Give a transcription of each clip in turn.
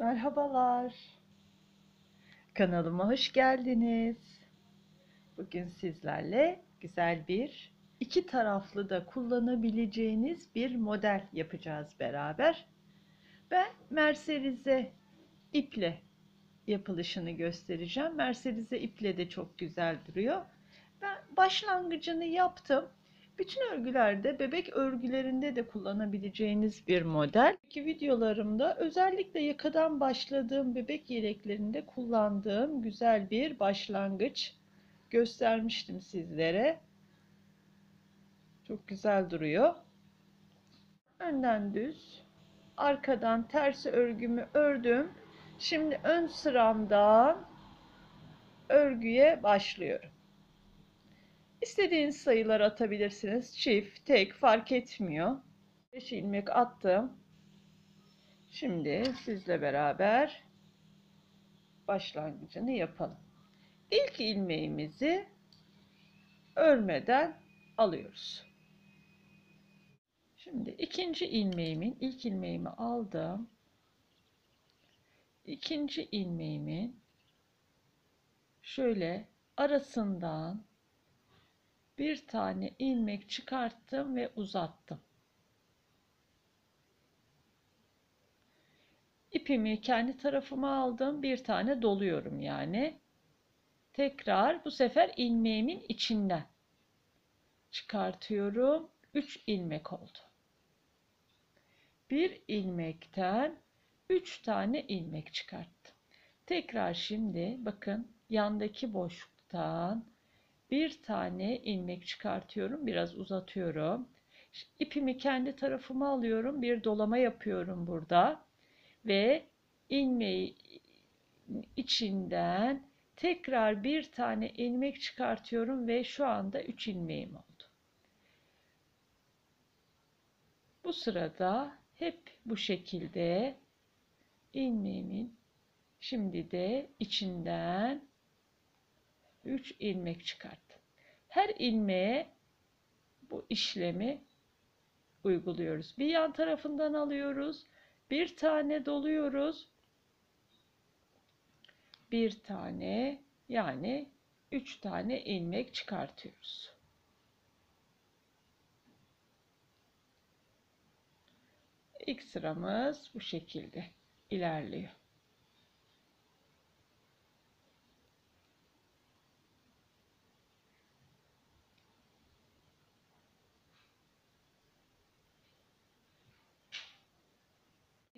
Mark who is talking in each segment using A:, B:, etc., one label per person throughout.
A: Merhabalar. Kanalıma hoş geldiniz. Bugün sizlerle güzel bir iki taraflı da kullanabileceğiniz bir model yapacağız beraber. Ben merserize iple yapılışını göstereceğim. Merserize iple de çok güzel duruyor. Ben başlangıcını yaptım. Bütün örgülerde, bebek örgülerinde de kullanabileceğiniz bir model. İki videolarımda özellikle yakadan başladığım bebek yeleklerinde kullandığım güzel bir başlangıç göstermiştim sizlere. Çok güzel duruyor. Önden düz, arkadan tersi örgümü ördüm. Şimdi ön sıramdan örgüye başlıyorum. İstediğiniz sayılar atabilirsiniz. Çift, tek fark etmiyor. 5 ilmek attım. Şimdi sizle beraber başlangıcını yapalım. İlk ilmeğimizi örmeden alıyoruz. Şimdi ilk ilmeğimi aldım. İkinci ilmeğimin şöyle arasından bir tane ilmek çıkarttım ve uzattım. İpimi kendi tarafıma aldım. Bir tane doluyorum yani. Tekrar bu sefer ilmeğimin içinden çıkartıyorum. 3 ilmek oldu. Bir ilmekten 3 tane ilmek çıkarttım. Tekrar şimdi bakın yandaki boşluktan bir tane ilmek çıkartıyorum. Biraz uzatıyorum. İpimi kendi tarafıma alıyorum. Bir dolama yapıyorum burada. Ve ilmeği içinden tekrar bir tane ilmek çıkartıyorum ve şu anda 3 ilmeğim oldu. Bu sırada hep bu şekilde ilmeğimin şimdi de içinden 3 ilmek çıkarttım. Her ilmeğe bu işlemi uyguluyoruz. Bir yan tarafından alıyoruz. Bir tane doluyoruz. Bir tane yani 3 tane ilmek çıkartıyoruz. İlk sıramız bu şekilde ilerliyor.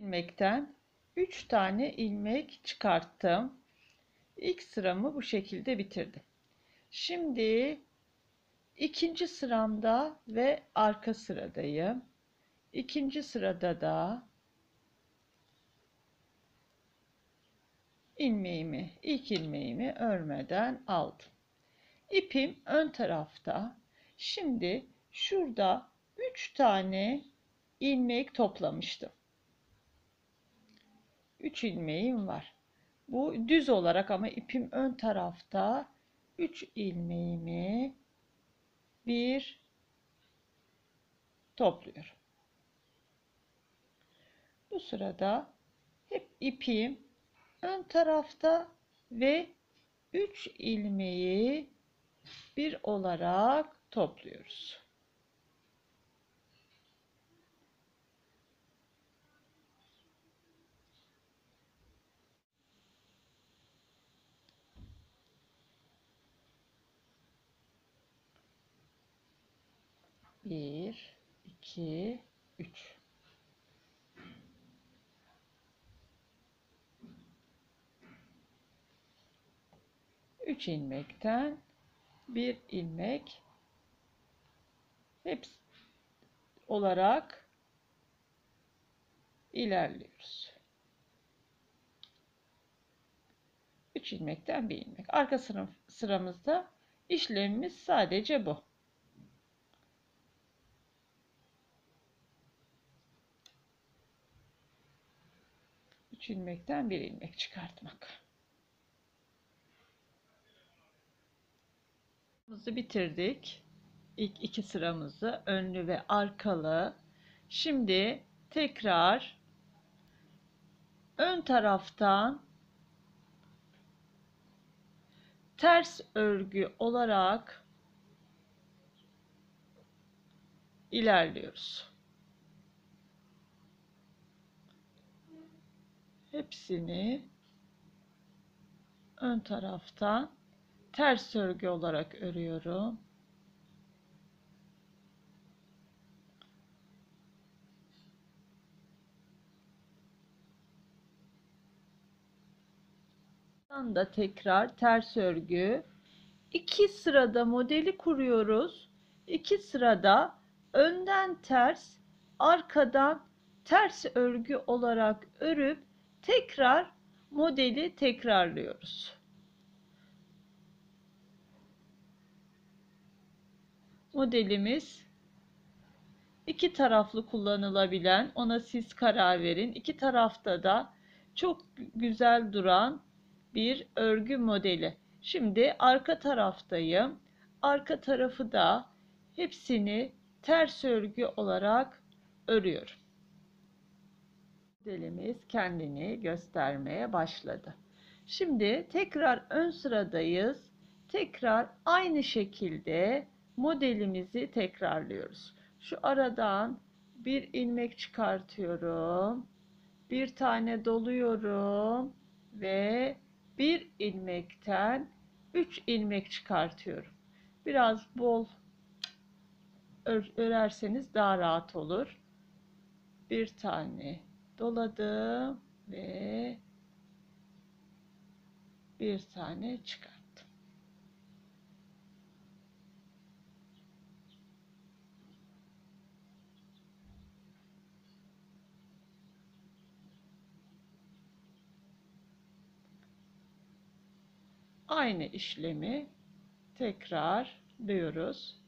A: İlmekten 3 tane ilmek çıkarttım. İlk sıramı bu şekilde bitirdim. Şimdi ikinci sıramda ve arka sıradayım. İkinci sırada da ilk ilmeğimi örmeden aldım. İpim ön tarafta. Şimdi şurada 3 tane ilmek toplamıştım. 3 ilmeğim var. Bu düz olarak ama ipim ön tarafta. 3 ilmeğimi bir topluyorum. Bu sırada hep ipim ön tarafta ve 3 ilmeği bir olarak topluyoruz. Bir, iki, üç. Üç ilmekten bir ilmek hepsi olarak ilerliyoruz. 3 ilmekten bir ilmek. Arka sıramızda işlemimiz sadece bu. 3 ilmekten bir ilmek çıkartmak. Bitirdik. İlk iki sıramızı önlü ve arkalı. Şimdi tekrar ön ön taraftan ters örgü olarak ilerliyoruz. Hepsini ön taraftan ters örgü olarak örüyorum. Da tekrar ters örgü. 2 sırada modeli kuruyoruz. 2 sırada önden ters, arkadan ters örgü olarak örüp tekrar modeli tekrarlıyoruz. Modelimiz iki taraflı kullanılabilen, ona siz karar verin. İki tarafta da çok güzel duran bir örgü modeli. Şimdi arka taraftayım. Arka tarafı da hepsini ters örgü olarak örüyorum. Modelimiz kendini göstermeye başladı. Şimdi tekrar ön sıradayız. Tekrar aynı şekilde modelimizi tekrarlıyoruz. Şu aradan bir ilmek çıkartıyorum. Bir tane doluyorum ve bir ilmekten 3 ilmek çıkartıyorum. Biraz bol örerseniz daha rahat olur. Bir tane doladım ve bir tane çıkarttım. Aynı işlemi tekrarlıyoruz.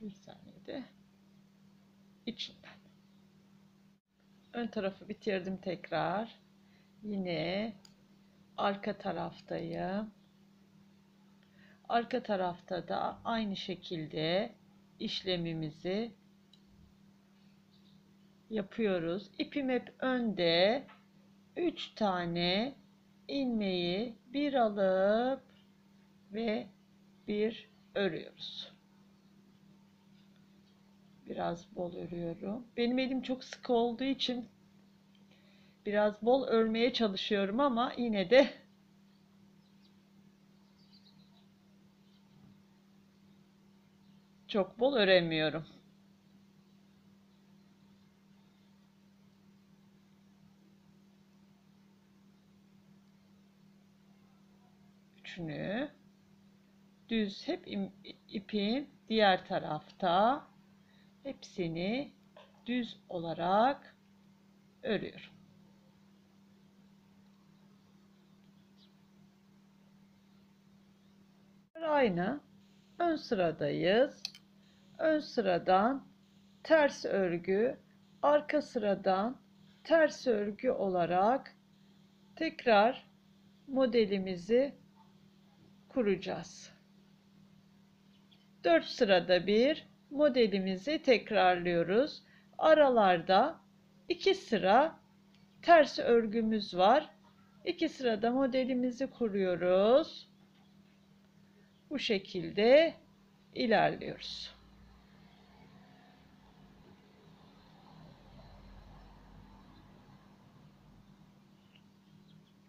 A: Bir tane de içinden. Ön tarafı bitirdim tekrar. Yine arka taraftayım. Arka tarafta da aynı şekilde işlemimizi yapıyoruz. İpim hep önde. 3 tane ilmeği bir alıp ve bir örüyoruz. Biraz bol örüyorum. Benim elim çok sıkı olduğu için biraz bol örmeye çalışıyorum ama yine de çok bol öremiyorum. Üçünü düz hep ipin diğer tarafta hepsini düz olarak örüyorum. Aynı ön sıradayız. Ön sıradan ters örgü, arka sıradan ters örgü olarak tekrar modelimizi kuracağız. 4 sırada bir modelimizi tekrarlıyoruz. Aralarda 2 sıra ters örgümüz var. 2 sırada modelimizi kuruyoruz. Bu şekilde ilerliyoruz.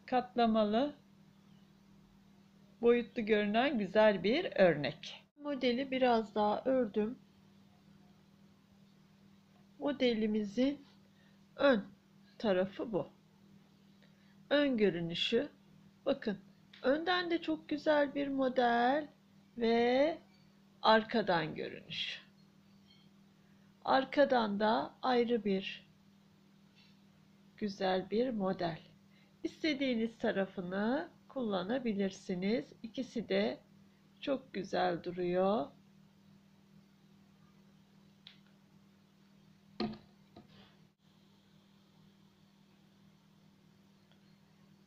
A: Katlamalı, boyutlu görünen güzel bir örnek. Modeli biraz daha ördüm. Modelimizin ön tarafı bu. Ön görünüşü. Bakın, önden de çok güzel bir model ve arkadan görünüş. Arkadan da ayrı bir güzel bir model. İstediğiniz tarafını kullanabilirsiniz. İkisi de çok güzel duruyor.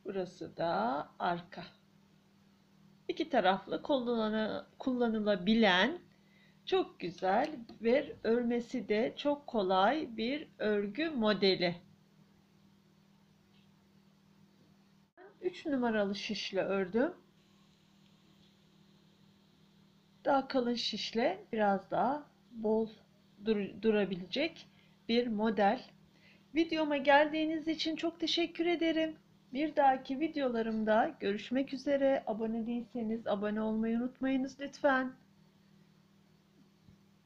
A: Burası da arka. İki taraflı kullanılabilen çok güzel ve örmesi de çok kolay bir örgü modeli. 3 numaralı şişle ördüm. Daha kalın şişle biraz daha bol durabilecek bir model. Videoma geldiğiniz için çok teşekkür ederim. Bir dahaki videolarımda görüşmek üzere. Abone değilseniz abone olmayı unutmayınız lütfen.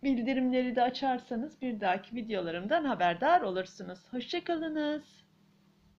A: Bildirimleri de açarsanız bir dahaki videolarımdan haberdar olursunuz. Hoşça kalınız.